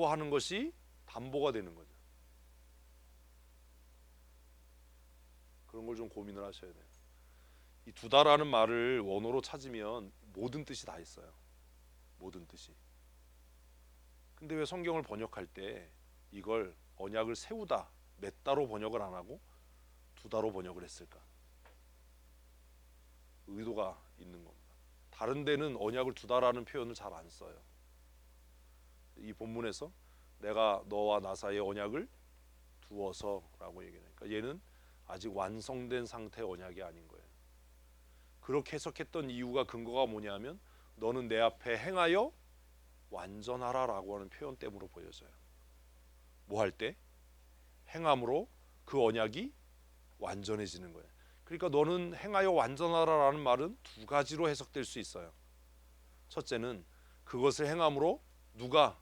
하는 것이 담보가 되는 거죠. 그런 걸 좀 고민을 하셔야 돼요. 이 두다라는 말을 원어로 찾으면 모든 뜻이 다 있어요. 모든 뜻이. 근데 왜 성경을 번역할 때 이걸 언약을 세우다, 맺다로 번역을 안 하고 두다로 번역을 했을까? 의도가 있는 겁니다. 다른 데는 언약을 두다라는 표현을 잘 안 써요. 이 본문에서 내가 너와 나 사이에 언약을 두어서라고 얘기하니까 얘는 아직 완성된 상태의 언약이 아닌 거예요. 그렇게 해석했던 이유가 근거가 뭐냐면 너는 내 앞에 행하여 완전하라라고 하는 표현 때문에 보여져요. 뭐 할 때? 행함으로 그 언약이 완전해지는 거예요. 그러니까 너는 행하여 완전하라라는 말은 두 가지로 해석될 수 있어요. 첫째는 그것을 행함으로 누가?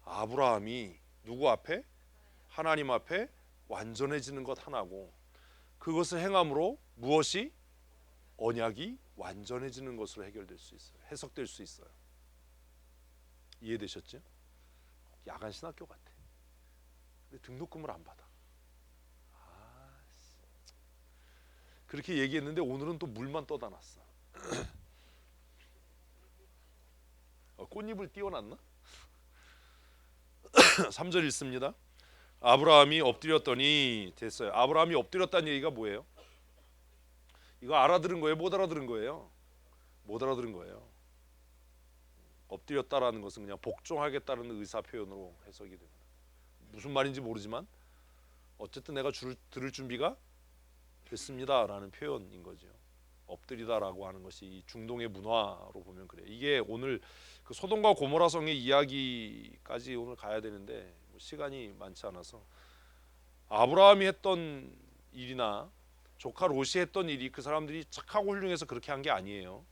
아브라함이 누구 앞에? 하나님 앞에 완전해지는 것 하나고, 그것을 행함으로 무엇이? 언약이 완전해지는 것으로 해결될 수 있어요. 해석될 수 있어요. 이해되셨죠? 야간 신학교 같아. 근데 등록금을 안 받아. 그렇게 얘기했는데 오늘은 또 물만 떠다 놨어. 꽃잎을 띄워놨나? 3절 읽습니다. 아브라함이 엎드렸더니 됐어요. 아브라함이 엎드렸다는 얘기가 뭐예요? 이거 알아들은 거예요? 못 알아들은 거예요? 못 알아들은 거예요. 엎드렸다라는 것은 그냥 복종하겠다는 의사 표현으로 해석이 됩니다. 무슨 말인지 모르지만 어쨌든 내가 들을 준비가 됐습니다라는 표현인 거죠. 엎드리다라고 하는 것이 이 중동의 문화로 보면 그래요. 이게 오늘 그 소돔과 고모라 성의 이야기까지 오늘 가야 되는데 시간이 많지 않아서 아브라함이 했던 일이나 조카 롯이 했던 일이 그 사람들이 착하고 훌륭해서 그렇게 한 게 아니에요.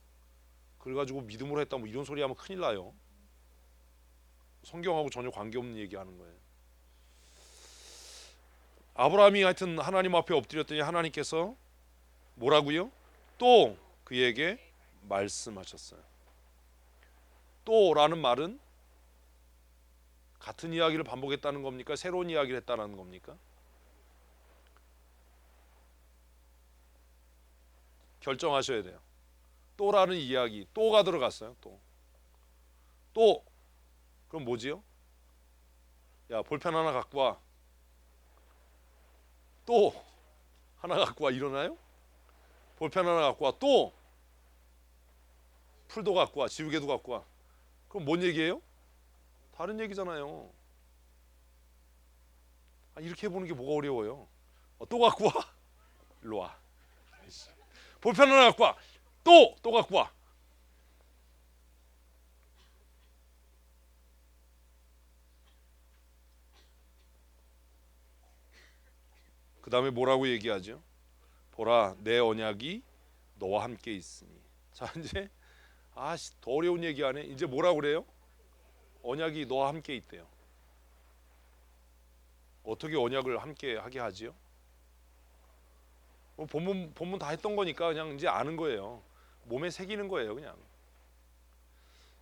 그래가지고 믿음으로 했다 뭐 이런 소리 하면 큰일 나요. 성경하고 전혀 관계없는 얘기하는 거예요. 아브라함이 하여튼 하나님 앞에 엎드렸더니 하나님께서 뭐라고요? 또 그에게 말씀하셨어요. 또라는 말은 같은 이야기를 반복했다는 겁니까? 새로운 이야기를 했다는 겁니까? 결정하셔야 돼요. 또라는 이야기, 또가 들어갔어요. 또 그럼 뭐지요? 야 볼펜 하나 갖고 와. 또 하나 갖고 와. 일어나요? 볼펜 하나 갖고 와. 또 풀도 갖고 와. 지우개도 갖고 와. 그럼 뭔 얘기예요? 다른 얘기잖아요. 이렇게 해보는 게 뭐가 어려워요? 또 갖고 와. 일로 와. 볼펜 하나 갖고 와. 또 갖고 와. 그 다음에 뭐라고 얘기하죠? 보라 내 언약이 너와 함께 있으니. 자 이제 더 어려운 얘기하네. 이제 뭐라고 그래요? 언약이 너와 함께 있대요. 어떻게 언약을 함께 하게 하지요? 본문 다 했던 거니까 그냥 이제 아는 거예요. 몸에 새기는 거예요, 그냥.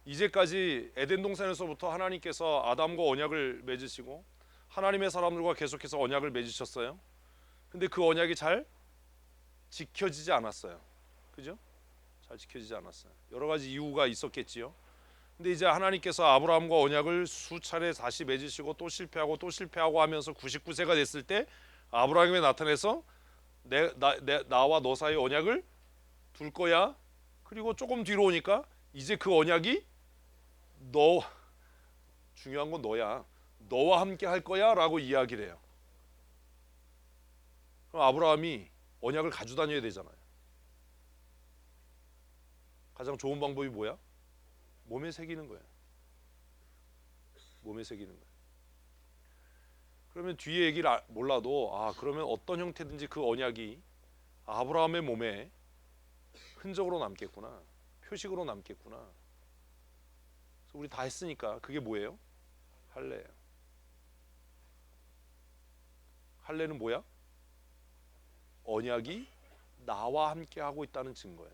이제까지 에덴 동산에서부터 하나님께서 아담과 언약을 맺으시고 하나님의 사람들과 계속해서 언약을 맺으셨어요. 근데 그 언약이 잘 지켜지지 않았어요. 그죠? 잘 지켜지지 않았어요. 여러 가지 이유가 있었겠지요. 근데 이제 하나님께서 아브라함과 언약을 수차례 다시 맺으시고 또 실패하고 또 실패하고 하면서 99세가 됐을 때 아브라함이 나타나서 나와 너 사이 언약을 둘 거야. 그리고 조금 뒤로 오니까 이제 그 언약이 너, 중요한 건 너야. 너와 함께 할 거야 라고 이야기를 해요. 그럼 아브라함이 언약을 가지고 다녀야 되잖아요. 가장 좋은 방법이 뭐야? 몸에 새기는 거예요. 몸에 새기는 거예요. 그러면 뒤에 얘기를 몰라도 그러면 어떤 형태든지 그 언약이 아브라함의 몸에 흔적으로 남겠구나. 표식으로 남겠구나. 그래서 우리 다 했으니까 그게 뭐예요? 할례예요. 할례는 뭐야? 언약이 나와 함께 하고 있다는 증거예요.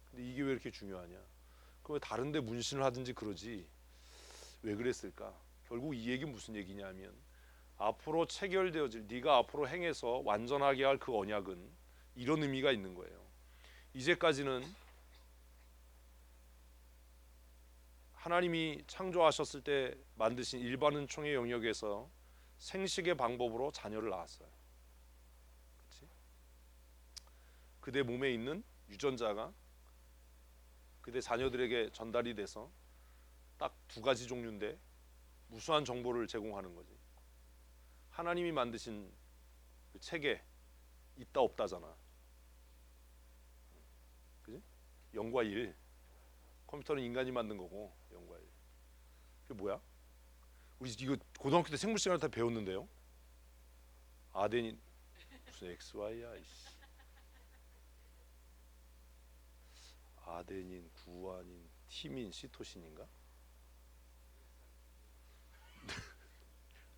근데 이게 왜 이렇게 중요하냐? 그 다른데 문신을 하든지 그러지 왜 그랬을까? 결국 이 얘기 무슨 얘기냐면 앞으로 체결되어질 네가 앞으로 행해서 완전하게 할 그 언약은 이런 의미가 있는 거예요. 이제까지는 하나님이 창조하셨을 때 만드신 일반 은총의 영역에서 생식의 방법으로 자녀를 낳았어요. 그치? 그대 몸에 있는 유전자가 그대 자녀들에게 전달이 돼서 딱 두 가지 종류인데 무수한 정보를 제공하는 거지. 하나님이 만드신 그 체계 있다 없다잖아. 그지? 0과 1. 컴퓨터는 인간이 만든 거고 0과 1. 그게 뭐야? 우리 이거 고등학교 때 생물 시간에 다 배웠는데요. 아데닌 무슨 XY야 이씨. 아데닌, 구아닌, 티민, 시토신인가?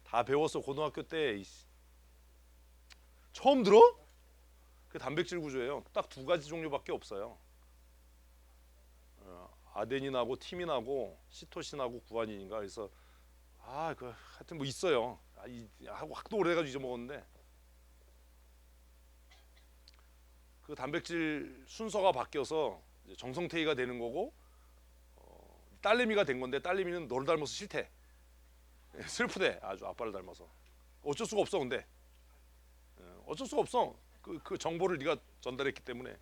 다 배웠어 고등학교 때. 이씨. 처음 들어? 그 단백질 구조예요. 딱 두 가지 종류밖에 없어요. 아데닌하고 티민하고 시토신하고 구아닌인가. 그래서 그 하여튼 뭐 있어요. 확도 오래돼가지고 잊어먹었는데 그 단백질 순서가 바뀌어서 이제 정성태이가 되는 거고 딸내미가 된 건데 딸내미는 너를 닮아서 싫대. 슬프대. 아주 아빠를 닮아서. 어쩔 수가 없어. 근데 어쩔 수가 없어. 그 정보를 네가 전달했기 때문에.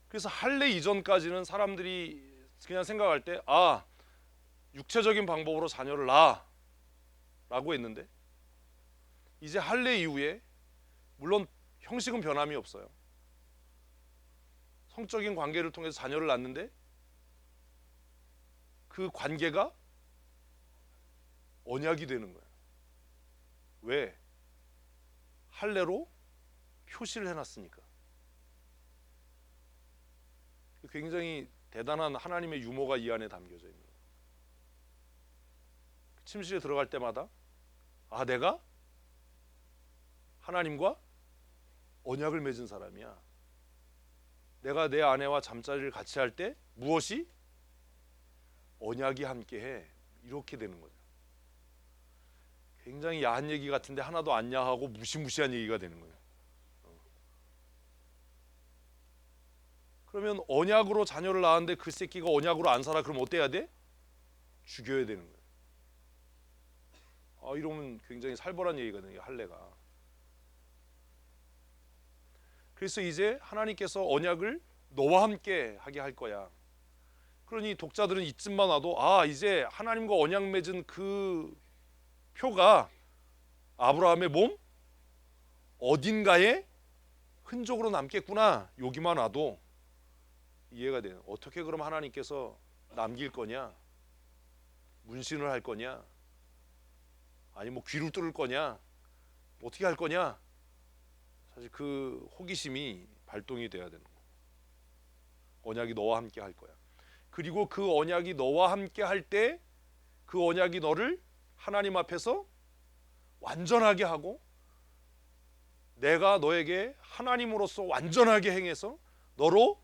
그래서 할례 이전까지는 사람들이 그냥 생각할 때 육체적인 방법으로 자녀를 낳아 라고 했는데 이제 할례 이후에 물론 형식은 변함이 없어요. 성적인 관계를 통해서 자녀를 낳는데 그 관계가 언약이 되는 거예요. 왜? 할례로 표시를 해놨으니까. 굉장히 대단한 하나님의 유머가 이 안에 담겨져 있는 거예요. 침실에 들어갈 때마다 내가 하나님과 언약을 맺은 사람이야. 내가 내 아내와 잠자리를 같이 할 때 무엇이? 언약이 함께해. 이렇게 되는 거죠. 굉장히 야한 얘기 같은데 하나도 안 야하고 무시무시한 얘기가 되는 거예요. 그러면 언약으로 자녀를 낳았는데 그 새끼가 언약으로 안 살아. 그럼 어때야 돼? 죽여야 되는 거예요. 이러면 굉장히 살벌한 얘기거든요. 할례가. 그래서 이제 하나님께서 언약을 너와 함께 하게 할 거야. 그러니 독자들은 이쯤만 와도 이제 하나님과 언약 맺은 그 표가 아브라함의 몸 어딘가에 흔적으로 남겠구나. 여기만 와도 이해가 돼요. 어떻게 그럼 하나님께서 남길 거냐? 문신을 할 거냐? 아니 뭐 귀를 뚫을 거냐? 어떻게 할 거냐? 사실 그 호기심이 발동이 돼야 되는 거예요. 언약이 너와 함께 할 거야. 그리고 그 언약이 너와 함께 할 때 그 언약이 너를 하나님 앞에서 완전하게 하고 내가 너에게 하나님으로서 완전하게 행해서 너로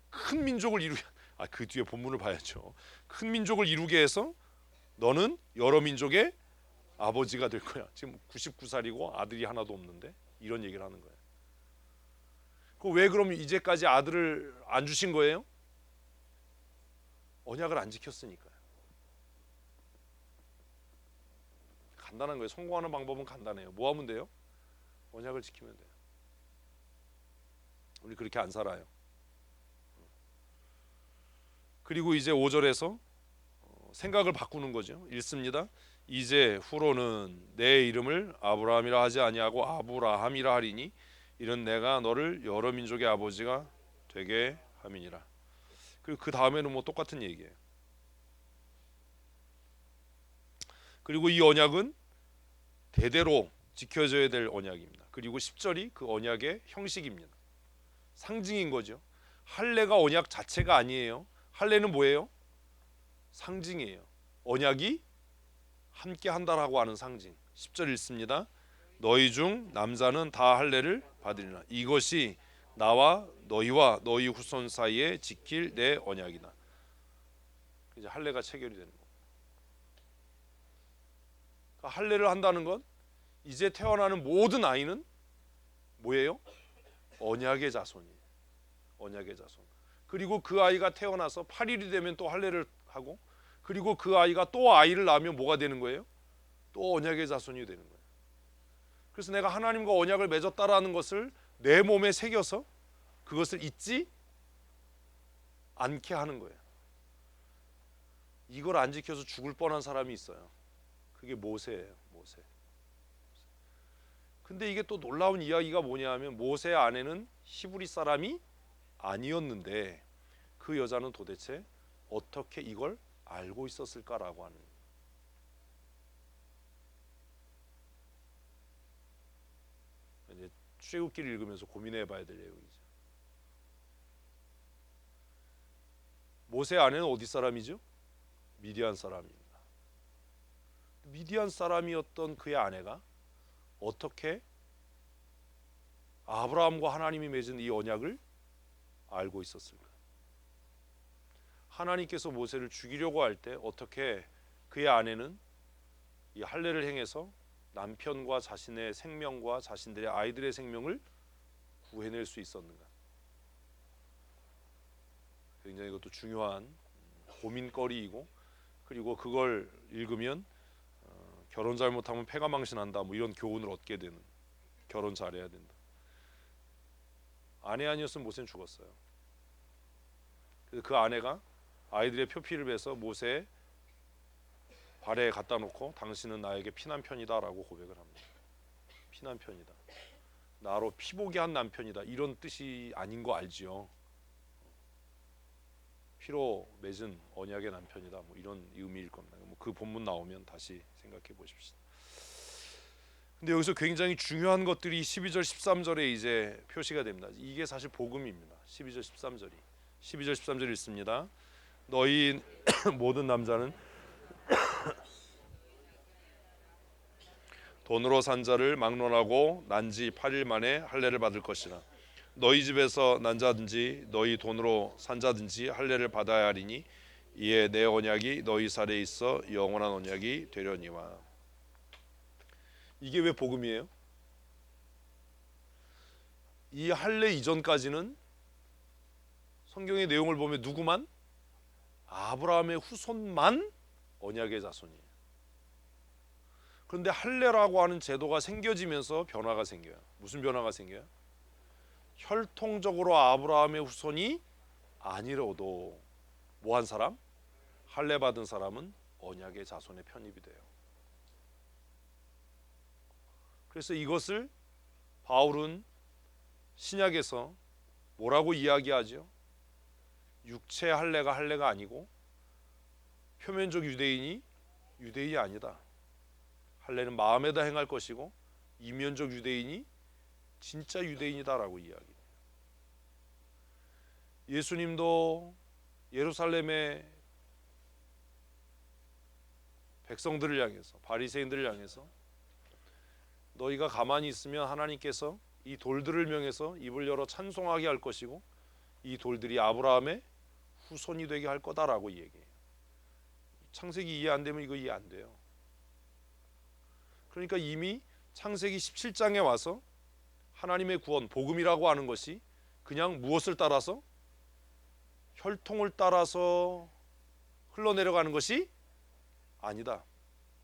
큰 민족을 이루게 그 뒤에 본문을 봐야죠. 큰 민족을 이루게 해서 너는 여러 민족의 아버지가 될 거야. 지금 99살이고 아들이 하나도 없는데 이런 얘기를 하는 거예요. 왜 그럼 이제까지 아들을 안 주신 거예요? 언약을 안 지켰으니까요. 간단한 거예요. 성공하는 방법은 간단해요. 뭐 하면 돼요? 언약을 지키면 돼요. 우리 그렇게 안 살아요. 그리고 이제 5절에서 생각을 바꾸는 거죠. 읽습니다. 이제 후로는 내 이름을 아브라함이라 하지 아니하고 아브라함이라 하리니 이는 내가 너를 여러 민족의 아버지가 되게 함이니라. 그리고 그 다음에는 뭐 똑같은 얘기예요. 그리고 이 언약은 대대로 지켜져야 될 언약입니다. 그리고 10절이 그 언약의 형식입니다. 상징인 거죠. 할례가 언약 자체가 아니에요. 할례는 뭐예요? 상징이에요. 언약이 함께 한다라고 하는 상징. 10절 읽습니다. 너희 중 남자는 다 할례를 받으리라. 이것이 나와 너희와 너희 후손 사이에 지킬 내 언약이다. 이제 할례가 체결이 되는 거예요. 그러니까 할례를 한다는 건 이제 태어나는 모든 아이는 뭐예요? 언약의 자손이에요. 언약의 자손. 그리고 그 아이가 태어나서 8일이 되면 또 할례를 하고, 그리고 그 아이가 또 아이를 낳으면 뭐가 되는 거예요? 또 언약의 자손이 되는 거예요. 그래서 내가 하나님과 언약을 맺었다라는 것을 내 몸에 새겨서 그것을 잊지 않게 하는 거예요. 이걸 안 지켜서 죽을 뻔한 사람이 있어요. 그게 모세예요. 모세. 근데 이게 또 놀라운 이야기가 뭐냐 하면 모세의 아내는 히브리 사람이 아니었는데 그 여자는 도대체 어떻게 이걸 알고 있었을까라고 하는, 이제 출애굽기를 읽으면서 고민해 봐야 될 내용이죠. 모세의 아내는 어디 사람이죠? 미디안 사람입니다. 미디안 사람이었던 그의 아내가 어떻게 아브라함과 하나님이 맺은 이 언약을 알고 있었을까? 하나님께서 모세를 죽이려고 할 때 어떻게 그의 아내는 이 할례를 행해서 남편과 자신의 생명과 자신들의 아이들의 생명을 구해낼 수 있었는가? 굉장히 이것도 중요한 고민거리이고, 그리고 그걸 읽으면 결혼 잘못하면 패가 망신한다 뭐 이런 교훈을 얻게 되는, 결혼 잘해야 된다. 아내 아니었으면 모세는 죽었어요. 그래서 그 아내가 아이들의 표피를 베서 모세의 발에 갖다 놓고 당신은 나에게 피난편이다라고 고백을 합니다. 피난편이다. 나로 피보게 한 남편이다. 이런 뜻이 아닌 거 알지요. 피로 맺은 언약의 남편이다. 뭐 이런 의미일 겁니다. 그 본문 나오면 다시 생각해 보십시오. 근데 여기서 굉장히 중요한 것들이 12절 13절에 이제 표시가 됩니다. 이게 사실 복음입니다. 12절 13절이. 12절 13절 읽습니다. 너희 모든 남자는 돈으로 산 자를 막론하고 난 지 8일 만에 할례를 받을 것이라. 너희 집에서 난 자든지 너희 돈으로 산 자든지 할례를 받아야 하리니 이에 내 언약이 너희 살에 있어 영원한 언약이 되려니와. 이게 왜 복음이에요? 이 할례 이전까지는 성경의 내용을 보면 누구만? 아브라함의 후손만 언약의 자손이에요. 그런데 할례라고 하는 제도가 생겨지면서 변화가 생겨요. 무슨 변화가 생겨요? 혈통적으로 아브라함의 후손이 아니라도 뭐한 사람? 할례 받은 사람은 언약의 자손에 편입이 돼요. 그래서 이것을 바울은 신약에서 뭐라고 이야기하죠? 육체 할례가 할례가 아니고 표면적 유대인이 유대인이 아니다. 할례는 마음에다 행할 것이고 이면적 유대인이 진짜 유대인이다라고 이야기해요. 예수님도 예루살렘의 백성들을 향해서, 바리새인들을 향해서 너희가 가만히 있으면 하나님께서 이 돌들을 명해서 입을 열어 찬송하게 할 것이고 이 돌들이 아브라함의 후손이 되게 할 거다라고 얘기해요. 창세기 이해 안 되면 이거 이해 안 돼요. 그러니까 이미 창세기 17장에 와서 하나님의 구원, 복음이라고 하는 것이 그냥 무엇을 따라서? 혈통을 따라서 흘러내려가는 것이 아니다.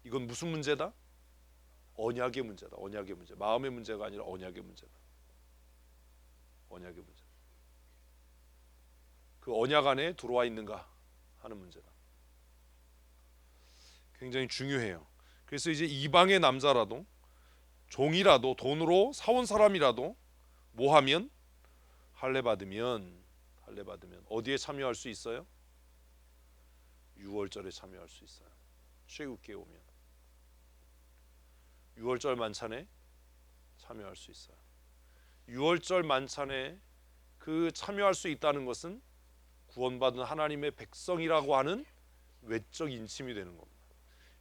이건 무슨 문제다? 언약의 문제다. 언약의 문제. 마음의 문제가 아니라 언약의 문제다. 언약의 문제. 그 언약 안에 들어와 있는가 하는 문제다. 굉장히 중요해요. 그래서 이제 이방의 남자라도 종이라도 돈으로 사온 사람이라도 뭐 하면? 할례 받으면 어디에 참여할 수 있어요? 유월절에 참여할 수 있어요. 출애굽기에 오면 유월절 만찬에 참여할 수 있어요. 유월절 만찬에 그 참여할 수 있다는 것은 구원받은 하나님의 백성이라고 하는 외적 인침이 되는 겁니다.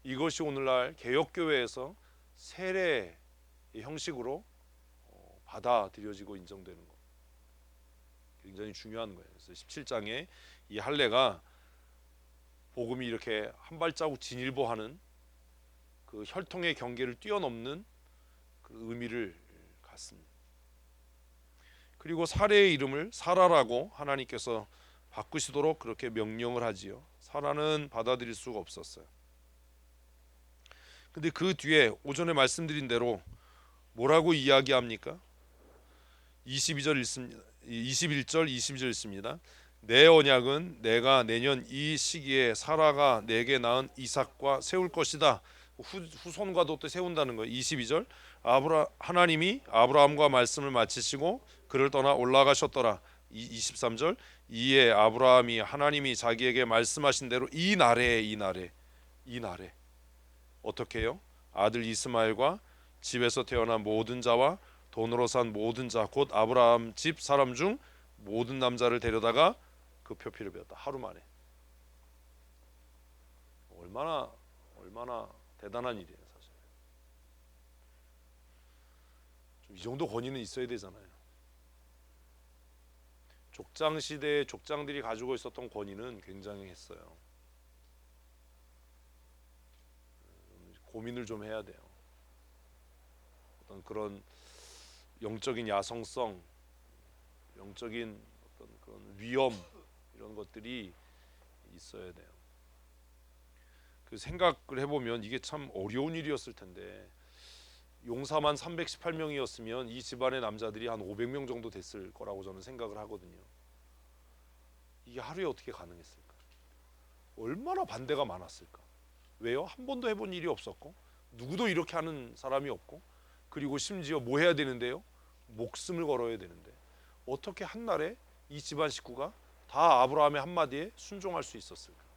이것이 오늘날 개혁교회에서 세례의 형식으로 받아들여지고 인정되는 겁니다. 굉장히 중요한 거예요. 그래서 17장에 이 할례가 복음이 이렇게 한 발자국 진일보하는 그 혈통의 경계를 뛰어넘는 그 의미를 갖습니다. 그리고 사례의 이름을 사라라고 하나님께서 바꾸시도록 그렇게 명령을 하지요. 사라는 받아들일 수가 없었어요. 근데 그 뒤에 오전에 말씀드린 대로 뭐라고 이야기합니까? 22절 읽습니다. 21절 22절 읽습니다. 내 언약은 내가 내년 이 시기에 사라가 내게 낳은 이삭과 세울 것이다. 후손과도 또 세운다는 거예요. 22절 하나님이 아브라함과 말씀을 마치시고 그를 떠나 올라가셨더라. 23절 이에 아브라함이 하나님이 자기에게 말씀하신 대로 이 날에 어떻게 해요? 아들 이스마엘과 집에서 태어난 모든 자와 돈으로 산 모든 자 곧 아브라함 집 사람 중 모든 남자를 데려다가 그 표피를 베었다. 하루 만에. 얼마나 대단한 일이에요, 사실. 좀 이 정도 권위는 있어야 되잖아요. 족장 시대의 족장들이 가지고 있었던 권위는 굉장했어요. 고민을 좀 해야 돼요. 어떤 그런 영적인 야성성, 영적인 어떤 그런 위험 이런 것들이 있어야 돼요. 그 생각을 해보면 이게 참 어려운 일이었을 텐데 용사만 318명이었으면 이 집안의 남자들이 한 500명 정도 됐을 거라고 저는 생각을 하거든요. 이게 하루에 어떻게 가능했을까? 얼마나 반대가 많았을까? 왜요? 한 번도 해본 일이 없었고 누구도 이렇게 하는 사람이 없고 그리고 심지어 뭐 해야 되는데요? 목숨을 걸어야 되는데 어떻게 한날에 이 집안 식구가 다 아브라함의 한마디에 순종할 수 있었을까?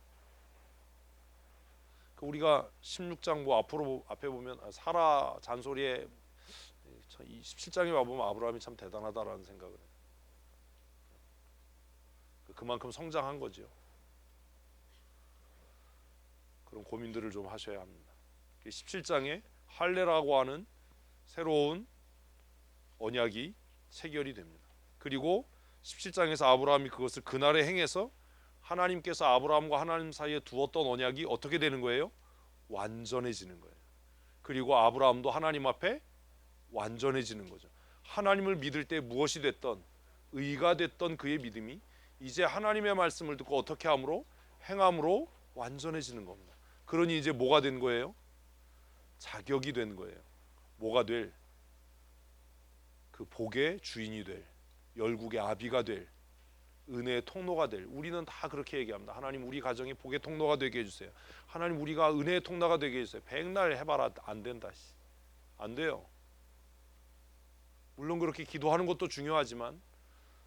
우리가 16장 뭐 앞에 보면 사라 잔소리에 17장에 와보면 아브라함이 참 대단하다라는 생각을 해요. 그만큼 성장한 거죠. 그런 고민들을 좀 하셔야 합니다. 17장에 할례라고 하는 새로운 언약이 체결이 됩니다. 그리고 17장에서 아브라함이 그것을 그날에 행해서 하나님께서 아브라함과 하나님 사이에 두었던 언약이 어떻게 되는 거예요? 완전해지는 거예요. 그리고 아브라함도 하나님 앞에 완전해지는 거죠. 하나님을 믿을 때 무엇이 됐던 의가 됐던 그의 믿음이 이제 하나님의 말씀을 듣고 어떻게 함으로 행함으로 완전해지는 겁니다. 그러니 이제 뭐가 된 거예요? 자격이 된 거예요. 뭐가 될? 그 복의 주인이 될, 열국의 아비가 될, 은혜의 통로가 될. 우리는 다 그렇게 얘기합니다. 하나님 우리 가정이 복의 통로가 되게 해주세요. 하나님 우리가 은혜의 통로가 되게 해주세요. 백날 해봐라 안 된다. 안 돼요. 물론 그렇게 기도하는 것도 중요하지만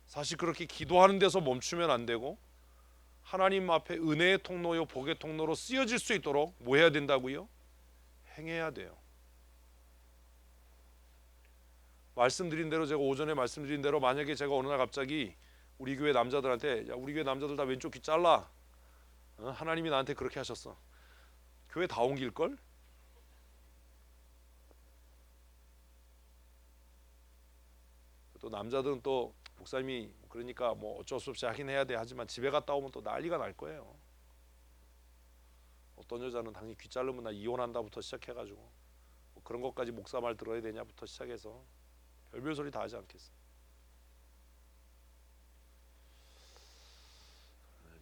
사실 그렇게 기도하는 데서 멈추면 안 되고 하나님 앞에 은혜의 통로요 복의 통로로 쓰여질 수 있도록 뭐 해야 된다고요? 행해야 돼요. 말씀드린 대로 제가 오전에 말씀드린 대로 만약에 제가 어느 날 갑자기 우리 교회 남자들한테 야 우리 교회 남자들 다 왼쪽 귀 잘라 하나님이 나한테 그렇게 하셨어. 교회 다 옮길걸? 또 남자들은 또 목사님이 그러니까 뭐 어쩔 수 없이 하긴 해야 돼 하지만 집에 갔다 오면 또 난리가 날 거예요. 어떤 여자는 당연히 귀 자르면 나 이혼한다부터 시작해가지고 뭐 그런 것까지 목사 말 들어야 되냐부터 시작해서 별별 소리 다 하지 않겠어.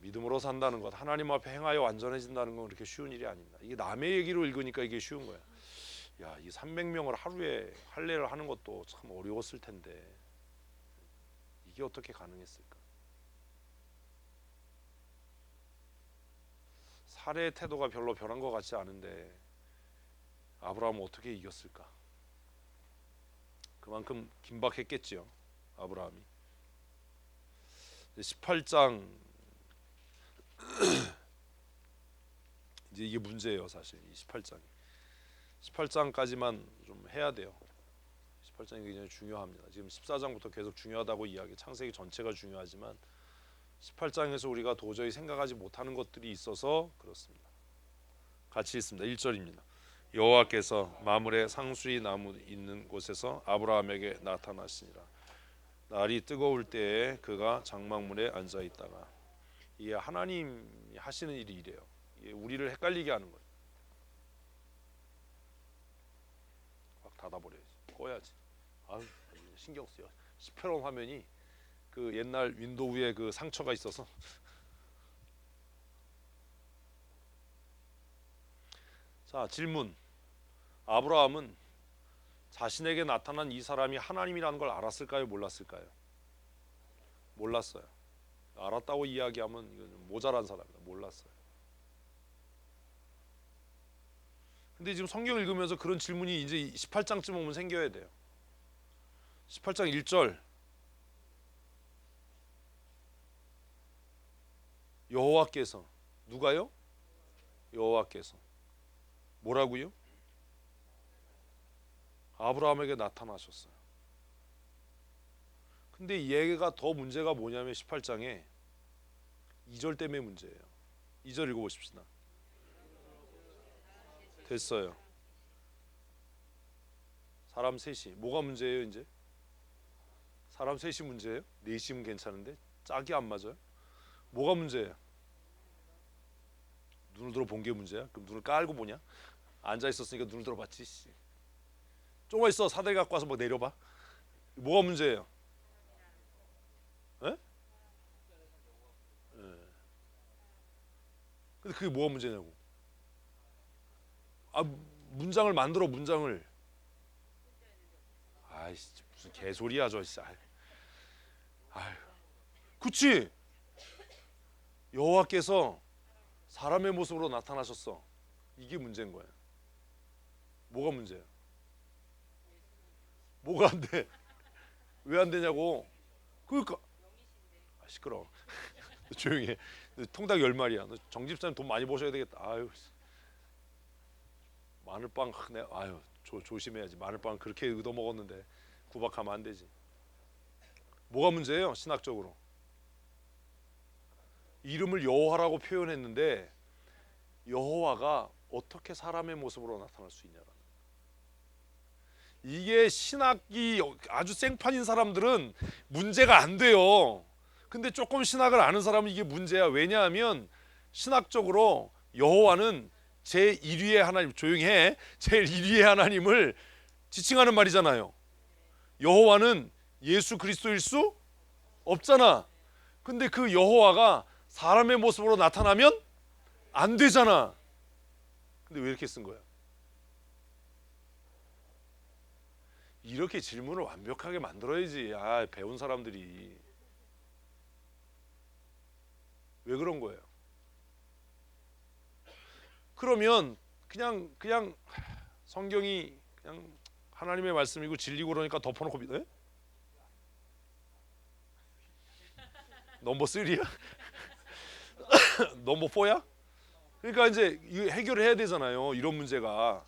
믿음으로 산다는 것, 하나님 앞에 행하여 완전해진다는 건 그렇게 쉬운 일이 아닙니다. 이게 남의 얘기로 읽으니까 이게 쉬운 거야. 야, 이 300명을 하루에 할례를 하는 것도 참 어려웠을 텐데 이게 어떻게 가능했을까? 살해의 태도가 별로 변한 것 같지 않은데 아브라함은 어떻게 이겼을까? 그만큼 긴박했겠지요. 아브라함이. 18장 이제 이게 문제예요, 사실. 18장까지만 좀 해야 돼요. 18장이 굉장히 중요합니다. 지금 14장부터 계속 중요하다고 이야기. 창세기 전체가 중요하지만 18장에서 우리가 도저히 생각하지 못하는 것들이 있어서 그렇습니다. 같이 읽습니다. 1절입니다. 여호와께서 마므레 상수리 나무 있는 곳에서 아브라함에게 나타나시니라. 날이 뜨거울 때에 그가 장막문에 앉아 있다가. 이게 하나님이 하시는 일이 이래요. 이게 우리를 헷갈리게 하는 거예요. 확 닫아버려야지. 꺼야지. 아유, 신경 쓰여. 10회론 화면이 그 옛날 윈도우에 그 상처가 있어서. 자, 질문. 아브라함은 자신에게 나타난 이 사람이 하나님이라는 걸 알았을까요? 몰랐을까요? 몰랐어요. 알았다고 이야기하면 이건 모자란 사람이다. 몰랐어요. 근데 지금 성경 읽으면서 그런 질문이 이제 18장쯤 오면 생겨야 돼요. 18장 1절. 여호와께서. 누가요? 여호와께서 뭐라고요? 아브라함에게 나타나셨어요. 근데 얘가 더 문제가 뭐냐면 18장에 2절 때문에 문제예요. 2절 읽어보십시다. 됐어요. 사람 셋이. 뭐가 문제예요 이제? 사람 셋이 문제예요? 넷이면 괜찮은데 짝이 안 맞아요? 뭐가 문제예요? 눈을 들어 본 게 문제야? 그럼 눈을 깔고 보냐? 앉아 있었으니까 눈을 들어 봤지. 조금 있어. 사다리 갖고 와서 뭐 내려봐. 뭐가 문제예요? 에? 예. 근데 그게 뭐가 문제냐고. 아, 문장을 만들어. 문장을. 아이씨, 무슨 개소리야 저. 아유. 그치? 여호와께서 사람의 모습으로 나타나셨어. 이게 문제인 거야. 뭐가 문제야? 뭐가 안 돼? 왜 안 되냐고. 그러니까. 아, 시끄러워. 조용히 해. 통닭 10마리야. 정 집사님 돈 많이 버셔야 되겠다. 아유. 마늘빵. 아유, 조심해야지. 마늘빵 그렇게 얻어 먹었는데 구박하면 안 되지. 뭐가 문제예요? 신학적으로. 이름을 여호와라고 표현했는데 여호와가 어떻게 사람의 모습으로 나타날 수 있냐라는. 이게 신학이 아주 생판인 사람들은 문제가 안 돼요. 근데 조금 신학을 아는 사람은 이게 문제야. 왜냐하면 신학적으로 여호와는 제1위의 하나님, 조용히 해. 제1위의 하나님을 지칭하는 말이잖아요. 여호와는 예수 그리스도일 수 없잖아. 근데 그 여호와가 사람의 모습으로 나타나면 안 되잖아. 근데 왜 이렇게 쓴 거야? 이렇게 질문을 완벽하게 만들어야지. 아, 배운 사람들이. 왜 그런 거예요? 그러면 그냥 성경이 그냥 하나님의 말씀이고 진리고 그러니까 덮어놓고 에? 넘버 3야? 넘버 4야? 그러니까 이제 해결을 해야 되잖아요. 이런 문제가.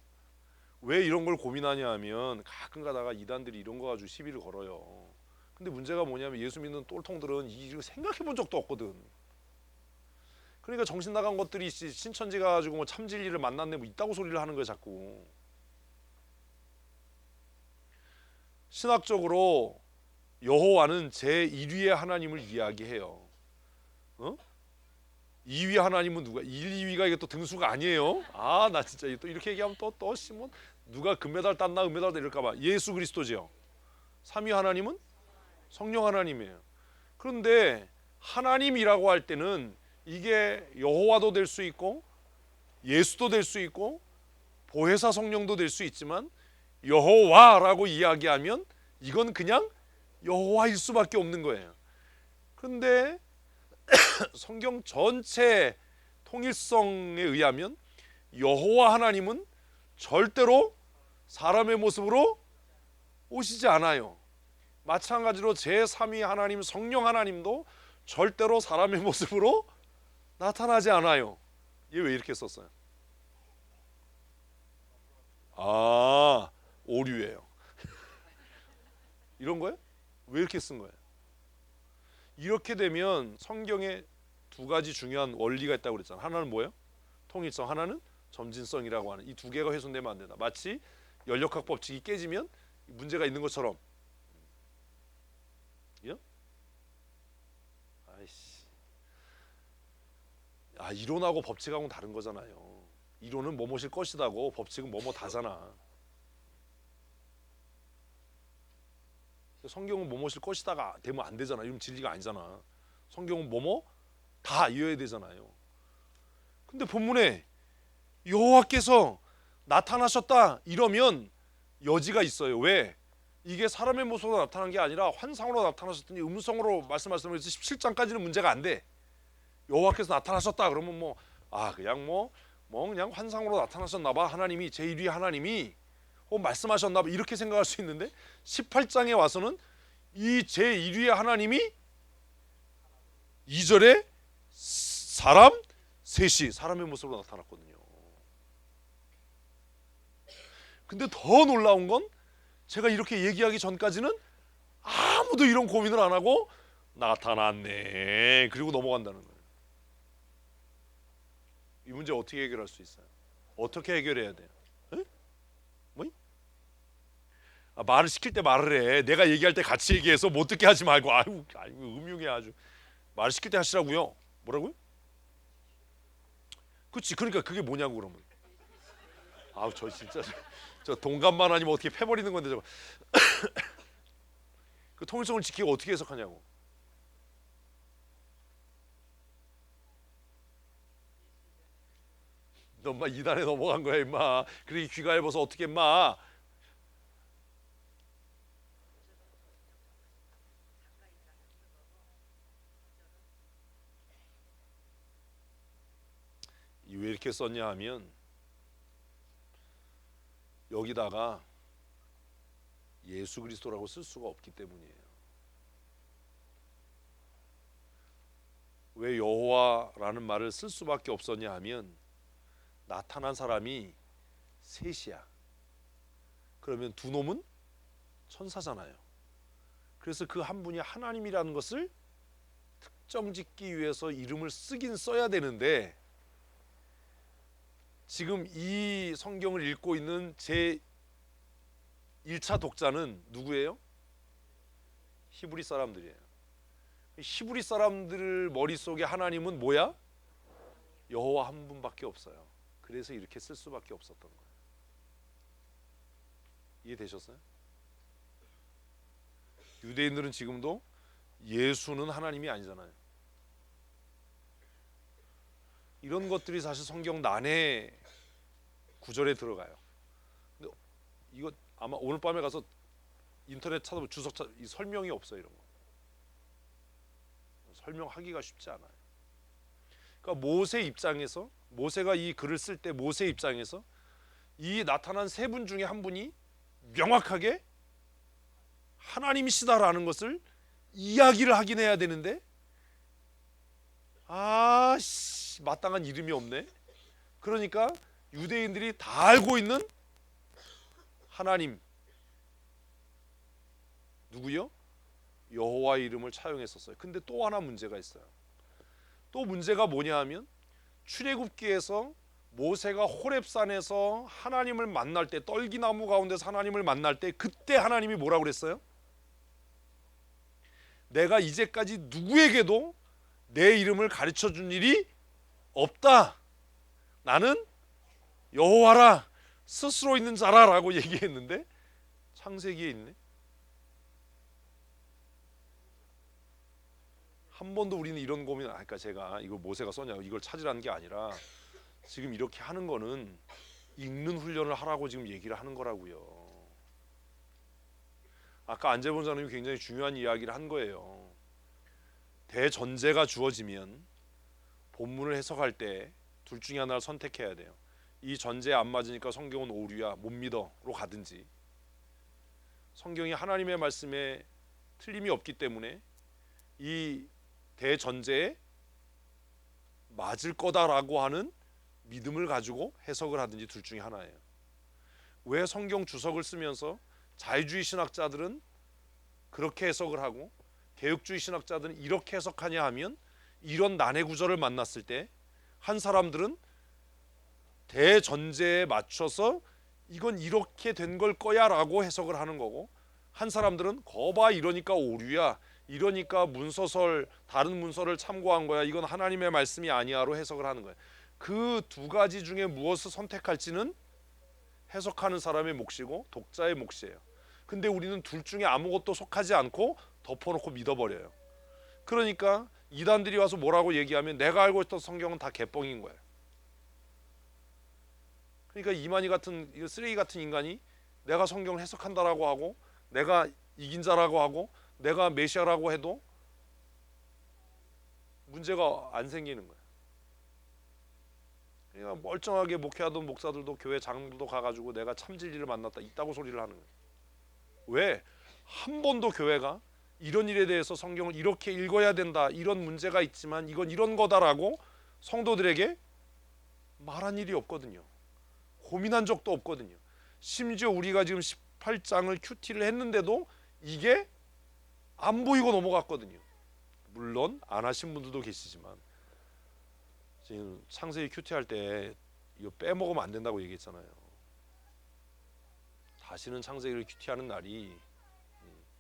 왜 이런 걸 고민하냐 하면 가끔 가다가 이단들이 이런 거 가지고 시비를 걸어요. 근데 문제가 뭐냐면 예수 믿는 똘통들은 이거 생각해 본 적도 없거든. 그러니까 정신 나간 것들이 신천지 가가지고 뭐 참진리를 만났네 뭐 있다고 소리를 하는 거야 자꾸. 신학적으로 여호와는 제1위의 하나님을 이야기해요. 2위 하나님은 누가? 1, 2위가 이게 또 등수가 아니에요. 아, 나 진짜 또 이렇게 얘기하면 또 시몬 누가 금메달 땄나 은메달 이럴까 봐. 예수 그리스도죠. 3위 하나님은 성령 하나님이에요. 그런데 하나님이라고 할 때는 이게 여호와도 될 수 있고 예수도 될 수 있고 보혜사 성령도 될 수 있지만 여호와라고 이야기하면 이건 그냥 여호와일 수밖에 없는 거예요. 그런데 성경 전체 통일성에 의하면 여호와 하나님은 절대로 사람의 모습으로 오시지 않아요. 마찬가지로 제3위 하나님 성령 하나님도 절대로 사람의 모습으로 나타나지 않아요. 얘 왜 이렇게 썼어요? 아, 오류예요. 이런 거예요? 왜 이렇게 쓴 거예요? 이렇게 되면 성경에 두 가지 중요한 원리가 있다고 그랬잖아. 하나는 뭐예요? 통일성, 하나는 점진성이라고 하는 이 두 개가 훼손되면 안 된다. 마치 연력학 법칙이 깨지면 문제가 있는 것처럼 이론하고 법칙하고는 다른 거잖아요. 이론은 뭐뭐실 것이다고, 법칙은 뭐뭐 다잖아. 성경은 뭐뭐실 것이다가 되면 안 되잖아. 이러면 진리가 아니잖아. 성경은 뭐뭐 다 이어야 되잖아요. 근데 본문에 여호와께서 나타나셨다 이러면 여지가 있어요. 왜? 이게 사람의 모습으로 나타난 게 아니라 환상으로 나타나셨더니 음성으로 말씀하셨으면 17장까지는 문제가 안 돼. 여호와께서 나타나셨다 그러면 그냥 환상으로 나타나셨나 봐. 하나님이 제1위 하나님이 말씀하셨나 봐. 이렇게 생각할 수 있는데 18장에 와서는 이 제1위의 하나님이 2절에 사람 셋이 사람의 모습으로 나타났거든요. 근데 더 놀라운 건 제가 이렇게 얘기하기 전까지는 아무도 이런 고민을 안 하고 나타났네 그리고 넘어간다는 거예요. 이 문제 어떻게 해결할 수 있어요? 어떻게 해결해야 돼요? 에? 뭐? 말을 시킬 때 말을 해. 내가 얘기할 때 같이 얘기해서 못 듣게 하지 말고. 아이고 음흉해 아주. 말을 시킬 때 하시라고요. 뭐라고요? 그렇지. 그러니까 그게 뭐냐고 그러면. 저 진짜 저 동감만 아니면 어떻게 패버리는 건데 저거. 그 통일성을 지키고 어떻게 해석하냐고. 너 인마 2단에 넘어간 거야 인마. 그러게 귀가 얇아서 어떻게 인마. 왜 이렇게 썼냐 하면 여기다가 예수 그리스도라고 쓸 수가 없기 때문이에요. 왜 여호와라는 말을 쓸 수밖에 없었냐 하면 나타난 사람이 셋이야. 그러면 두 놈은 천사잖아요. 그래서 그 한 분이 하나님이라는 것을 특정짓기 위해서 이름을 쓰긴 써야 되는데 지금 이 성경을 읽고 있는 제 1차 독자는 누구예요? 히브리 사람들이에요. 히브리 사람들 머릿속에 하나님은 뭐야? 여호와 한 분밖에 없어요. 그래서 이렇게 쓸 수밖에 없었던 거예요. 이해되셨어요? 유대인들은 지금도 예수는 하나님이 아니잖아요. 이런 것들이 사실 성경 난해 구절에 들어가요. 근데 이거 아마 오늘 밤에 가서 인터넷 찾아보면 이 설명이 없어요. 이런 거 설명하기가 쉽지 않아요. 그러니까 모세 입장에서 모세가 이 글을 쓸 때 모세 입장에서 이 나타난 세 분 중에 한 분이 명확하게 하나님이시다라는 것을 이야기를 하긴 해야 되는데 마땅한 이름이 없네. 그러니까 유대인들이 다 알고 있는 하나님 누구요? 여호와의 이름을 차용했었어요. 근데 또 하나 문제가 있어요. 또 문제가 뭐냐 하면 출애굽기에서 모세가 호렙산에서 하나님을 만날 때 떨기나무 가운데서 하나님을 만날 때 그때 하나님이 뭐라고 그랬어요? 내가 이제까지 누구에게도 내 이름을 가르쳐 준 일이 없다. 나는 여호와라 스스로 있는 자라라고 얘기했는데 창세기에 있네. 한 번도 우리는 이런 고민 그러니까 제가 이거 모세가 썼냐 이걸 찾으라는 게 아니라 지금 이렇게 하는 거는 읽는 훈련을 하라고 지금 얘기를 하는 거라고요. 아까 안재본 장님이 굉장히 중요한 이야기를 한 거예요. 대전제가 주어지면 본문을 해석할 때 둘 중에 하나를 선택해야 돼요. 이 전제에 안 맞으니까 성경은 오류야 못 믿어로 가든지 성경이 하나님의 말씀에 틀림이 없기 때문에 이 대전제에 맞을 거다라고 하는 믿음을 가지고 해석을 하든지 둘 중에 하나예요. 왜 성경 주석을 쓰면서 자유주의 신학자들은 그렇게 해석을 하고 개혁주의 신학자들은 이렇게 해석하냐 하면 이런 난해 구절을 만났을 때 한 사람들은 대전제에 맞춰서 이건 이렇게 된 걸 거야 라고 해석을 하는 거고 한 사람들은 거봐 이러니까 오류야 이러니까 문서설 다른 문서를 참고한 거야. 이건 하나님의 말씀이 아니야로 해석을 하는 거야. 그 두 가지 중에 무엇을 선택할지는 해석하는 사람의 몫이고 독자의 몫이에요. 근데 우리는 둘 중에 아무것도 속하지 않고 덮어놓고 믿어버려요. 그러니까 이단들이 와서 뭐라고 얘기하면 내가 알고 있던 성경은 다 개뻥인 거예요. 그러니까 이만희 같은 쓰레기 같은 인간이 내가 성경을 해석한다라고 하고 내가 이긴 자라고 하고 내가 메시아라고 해도 문제가 안 생기는 거예요. 그러니까 멀쩡하게 목회하던 목사들도 교회 장로도 가가지고 내가 참 진리를 만났다 있다고 소리를 하는 거예요. 왜? 한 번도 교회가 이런 일에 대해서 성경을 이렇게 읽어야 된다, 이런 문제가 있지만 이건 이런 거다라고 성도들에게 말한 일이 없거든요. 고민한 적도 없거든요. 심지어 우리가 지금 18장을 큐티를 했는데도 이게 안 보이고 넘어갔거든요. 물론 안 하신 분들도 계시지만 지금 창세기 큐티할 때 이거 빼먹으면 안 된다고 얘기했잖아요. 다시는 창세기를 큐티하는 날이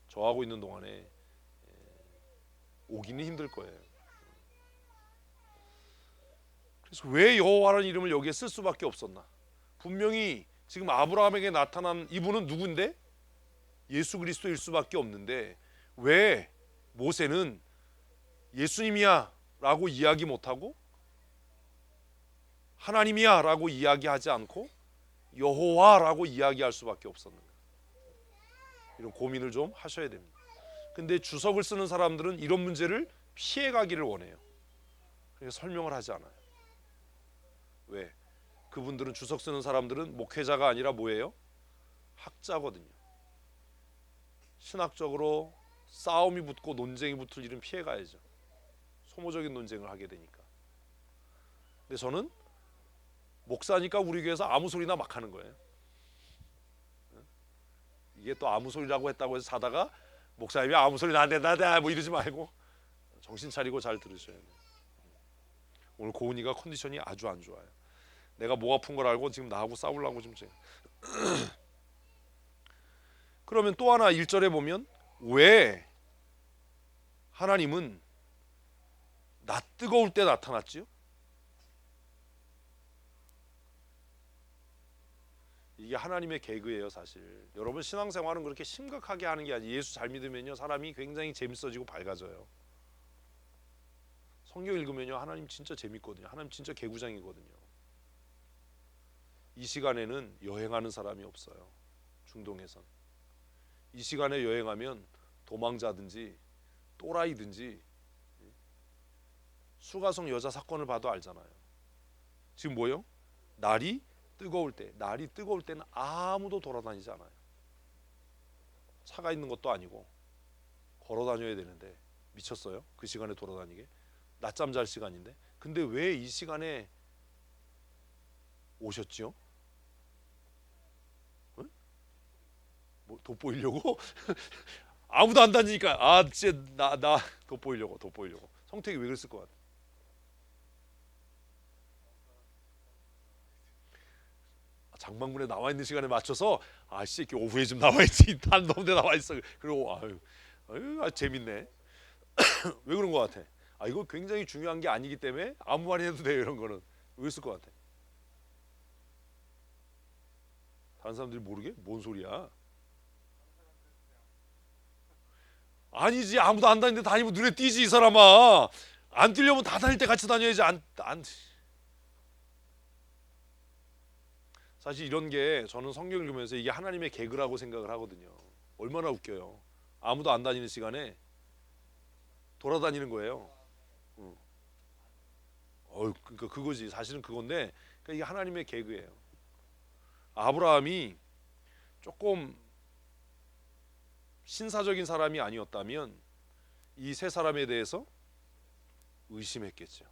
저하고 있는 동안에 오기는 힘들 거예요. 그래서 왜 여호와라는 이름을 여기에 쓸 수밖에 없었나? 분명히 지금 아브라함에게 나타난 이분은 누군데? 예수 그리스도일 수밖에 없는데 왜 모세는 예수님이야 라고 이야기 못하고 하나님이야 라고 이야기하지 않고 여호와라고 이야기할 수밖에 없었는가? 이런 고민을 좀 하셔야 됩니다. 근데 주석을 쓰는 사람들은 이런 문제를 피해가기를 원해요. 그래서 설명을 하지 않아요. 왜? 그분들은 주석 쓰는 사람들은 목회자가 아니라 뭐예요? 학자거든요. 신학적으로 싸움이 붙고 논쟁이 붙을 일은 피해가야죠. 소모적인 논쟁을 하게 되니까. 근데 저는 목사니까 우리 교회에서 아무 소리나 막 하는 거예요. 이게 또 아무 소리라고 했다고 해서 자다가 목사님이 아무 소리 안 된다 뭐 이러지 말고 정신 차리고 잘 들으셔야 돼요. 오늘 고은이가 컨디션이 아주 안 좋아요. 내가 목 아픈 걸 알고 지금 나하고 싸우려고 지금 그러면 또 하나 1절에 보면 왜 하나님은 낯 뜨거울 때 나타났지요? 이게 하나님의 개그예요. 사실 여러분 신앙생활은 그렇게 심각하게 하는 게 아니에요. 예수 잘 믿으면요 사람이 굉장히 재밌어지고 밝아져요. 성경 읽으면요 하나님 진짜 재밌거든요. 하나님 진짜 개구장이거든요. 이 시간에는 여행하는 사람이 없어요. 중동에선 이 시간에 여행하면 도망자든지 또라이든지 수가성 여자 사건을 봐도 알잖아요. 지금 뭐예요? 날이 뜨거울 때는 아무도 돌아다니지 않아요. 차가 있는 것도 아니고 걸어 다녀야 되는데 미쳤어요? 그 시간에 돌아다니게? 낮잠 잘 시간인데. 근데 왜 이 시간에 오셨지요? 응? 뭐 돋보이려고? 아무도 안 다니니까 아 진짜 나 돋보이려고 성택이 왜 그랬을 것 같아? 장방문에 나와 있는 시간에 맞춰서 아씨 이렇게 오후에 좀 나와 있지 난 너무 나와 있어. 그리고 아유 재밌네. 왜 그런 것 같아? 아 이거 굉장히 중요한 게 아니기 때문에 아무 말이 해도 돼요. 이런 거는 왜 있을 것 같아? 다른 사람들이 모르게? 뭔 소리야? 아니지 아무도 안 다니는데 다니면 눈에 띄지 이 사람아. 안 띄려면 다 다닐 때 같이 다녀야지. 안 사실 이런 게 저는 성경 읽으면서 이게 하나님의 개그라고 생각을 하거든요. 얼마나 웃겨요. 아무도 안 다니는 시간에 돌아다니는 거예요. 그러니까 그거지. 사실은 그건데 그러니까 이게 하나님의 개그예요. 아브라함이 조금 신사적인 사람이 아니었다면 이 세 사람에 대해서 의심했겠죠.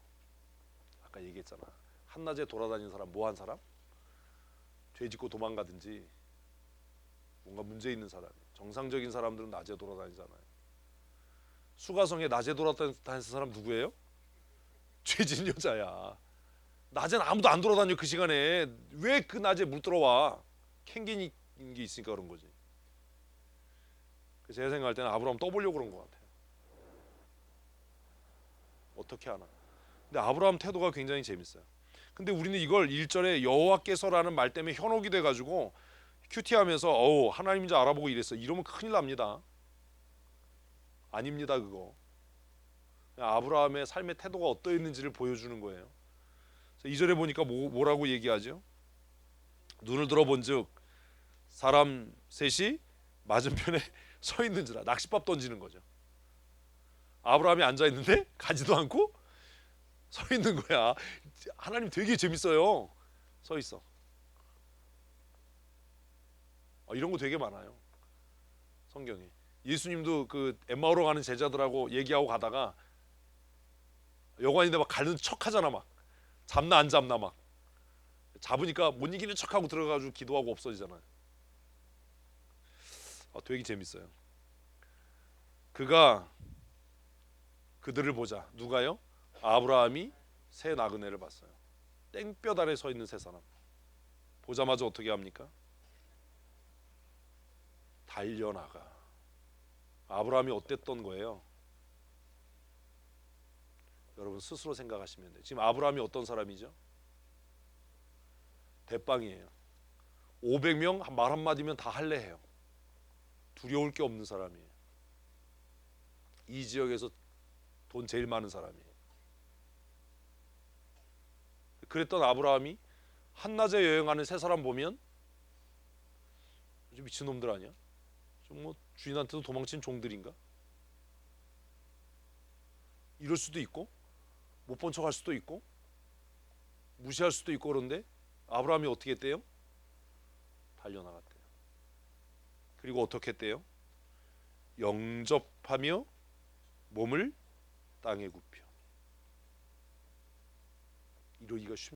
아까 얘기했잖아. 한낮에 돌아다니는 사람 뭐한 사람? 죄 짓고 도망가든지 뭔가 문제 있는 사람. 정상적인 사람들은 낮에 돌아다니잖아요. 수가성에 낮에 돌아다니는 사람 누구예요? 죄 짓는 여자야. 낮엔 아무도 안 돌아다녀. 그 시간에 왜 그 낮에 물 들어와? 캥기는 게 있으니까 그런 거지. 그래서 제가 생각할 때는 아브라함 떠보려고 그런 것 같아요. 어떻게 하나. 근데 아브라함 태도가 굉장히 재밌어요. 근데 우리는 이걸 1절에 여호와께서라는 말 때문에 현혹이 돼가지고 큐티하면서 어우 하나님인지 알아보고 이랬어. 이러면 큰일 납니다. 아닙니다 그거. 아브라함의 삶의 태도가 어떠했는지를 보여주는 거예요. 2절에 보니까 뭐라고 얘기하죠? 눈을 들어본즉 사람 셋이 맞은편에 서 있는지라. 낚싯밥 던지는 거죠. 아브라함이 앉아 있는데 가지도 않고 서 있는 거야. 하나님 되게 재밌어요. 서 있어. 이런 거 되게 많아요. 성경에. 예수님도 그 엠마오로 가는 제자들하고 얘기하고 가다가 여관인데 막 가는 척하잖아. 막 잡나 안 잡나 막 잡으니까 못 이기는 척하고 들어가가지고 기도하고 없어지잖아요. 되게 재밌어요. 그가 그들을 보자. 누가요? 아브라함이 새 나그네를 봤어요. 땡볕 아래 서 있는 새 사람. 보자마자 어떻게 합니까? 달려나가. 아브라함이 어땠던 거예요? 여러분 스스로 생각하시면 돼요. 지금 아브라함이 어떤 사람이죠? 대빵이에요. 500명 말 한마디면 다 할례해요. 두려울 게 없는 사람이에요. 이 지역에서 돈 제일 많은 사람이에요. 그랬던 아브라함이 한낮에 여행하는 세 사람 보면 좀 미친놈들 아니야? 좀 뭐 주인한테도 도망친 종들인가? 이럴 수도 있고 못 본 척할 수도 있고 무시할 수도 있고. 그런데 아브라함이 어떻게 했대요? 달려나갔대요. 그리고 어떻게 했대요? 영접하며 몸을 땅에 굽혀. 이러기가 쉽